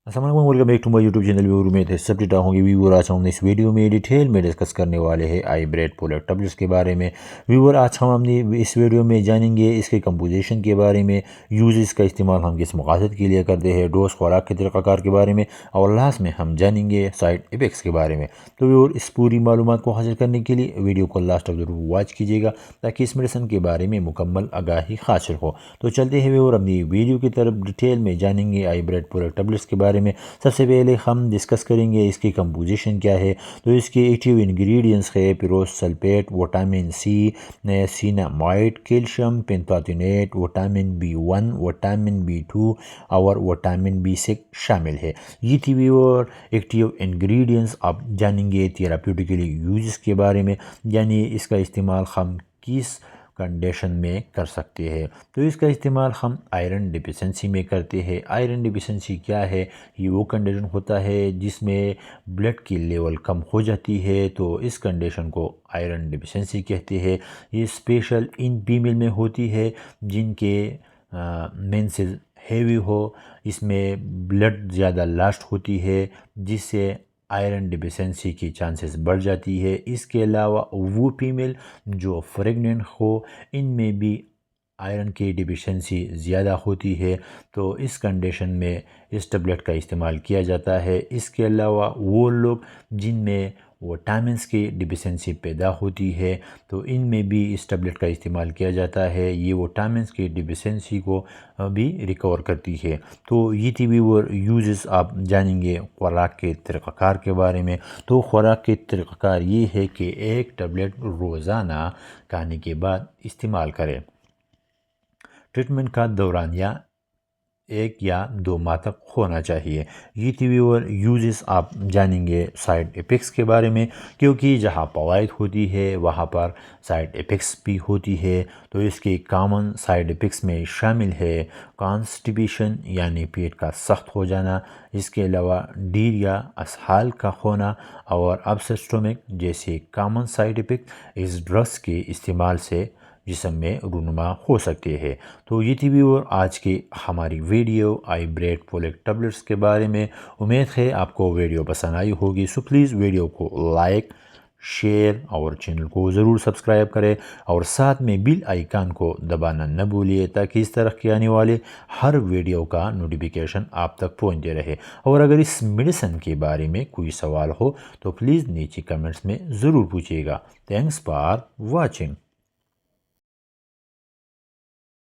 अस्सलाम वालेकुम, welcome back to my YouTube channel. Viewer उम्मीद है सब ठीक ठाक होंगे। व्यूअर आज हम इस वीडियो में डिटेल में डिस्कस करने वाले हैं आई ब्रेड पोलर टैबलेट्स के बारे में। व्यूअर आज हम अपनी इस वीडियो में जानेंगे इसके कंपोजिशन के बारे में, यूज़ का इस्तेमाल हम किस मकसद के लिए करते हैं, डोज खुराक के तरीक़ाकार के बारे में, और लास्ट में हम जानेंगे साइड इफ़ेक्ट्स के बारे में। तो व्यूअर इस पूरी मालूमात को हासिल करने के लिए वीडियो को लास्ट तक ज़रूर वॉच कीजिएगा ताकि इस मेडिसिन के बारे में मुकम्मल आगाही हासिल हो। तो चलते हैं व्यूअर अपनी वीडियो की तरफ। डिटेल में जानेंगे आई ब्रेड पोलर टैबलेट्स के बारे में। सबसे पहले हम डिस्कस करेंगे इसकी कंपोजिशन क्या है। तो इसके एक्टिव इंग्रेडिएंट्स है पिरोज सल्फेट, विटामिन सी, सिनामाइड, calcium pantothenate, vitamin B1, vitamin B2 और विटामिन B6 शामिल है। ये थी व्यूअर एक्टिव इंग्रेडिएंट्स। आप जानेंगे थेराप्यूटिकली यूज़ के बारे में, यानी इसका इस्तेमाल हम किस कंडीशन में कर सकते हैं। तो इसका इस्तेमाल हम आयरन डिफिशेंसी में करते हैं। आयरन डिफिशेंसी क्या है? ये वो कंडीशन होता है जिसमें ब्लड की लेवल कम हो जाती है, तो इस कंडीशन को आयरन डिफिशेंसी कहते हैं। ये स्पेशल इन फीमेल में होती है जिनके मेंसेस हेवी हो, इसमें ब्लड ज़्यादा लास्ट होती है जिससे आयरन डिफिशेंसी की चांसेस बढ़ जाती है। इसके अलावा वो फीमेल जो प्रेग्नेंट हो, इनमें भी आयरन की डिफिशेंसी ज़्यादा होती है, तो इस कंडीशन में इस टैबलेट का इस्तेमाल किया जाता है। इसके अलावा वो लोग जिनमें विटामिन्स की डिफिशेंसी पैदा होती है, तो इनमें भी इस टैबलेट का इस्तेमाल किया जाता है। ये विटामिन्स की डिफिशेंसी को भी रिकवर करती है। तो ये थी भी वो यूज़। आप जानेंगे खुराक के तरीक़ाकार के बारे में। तो खुराक के तरीक़ाकार ये है कि एक टैबलेट रोज़ाना खाने के बाद इस्तेमाल करें। ट्रीटमेंट का दौरानिया 1 या 2 माह तक होना चाहिए। ये थी व्यूअर यूज़। आप जानेंगे साइड इफ़ेक्ट्स के बारे में, क्योंकि जहाँ फ़वाइद होती है वहाँ पर साइड इफ़ेक्ट्स भी होती है। तो इसके कॉमन साइड इफ़ेक्ट्स में शामिल है कॉन्स्टिपेशन यानी पेट का सख्त हो जाना, इसके अलावा डायरिया असहाल का होना और अपसेट स्टमक जैसे कॉमन साइड इफ़ेक्ट इस ड्रग्स के इस्तेमाल से जिस्म में रूनुमा हो सकते हैं। तो ये थी व्यूअर आज की हमारी वीडियो आई ब्रेड पोलर टैबलेट्स के बारे में। उम्मीद है आपको वीडियो पसंद आई होगी। सो प्लीज़ वीडियो को लाइक, शेयर और चैनल को ज़रूर सब्सक्राइब करें और साथ में बेल आइकन को दबाना न भूलिए ताकि इस तरह के आने वाले हर वीडियो का नोटिफिकेशन आप तक पहुंचते रहे। और अगर इस मेडिसिन के बारे में कोई सवाल हो तो प्लीज़ नीचे कमेंट्स में ज़रूर पूछिएगा। Thanks for watching.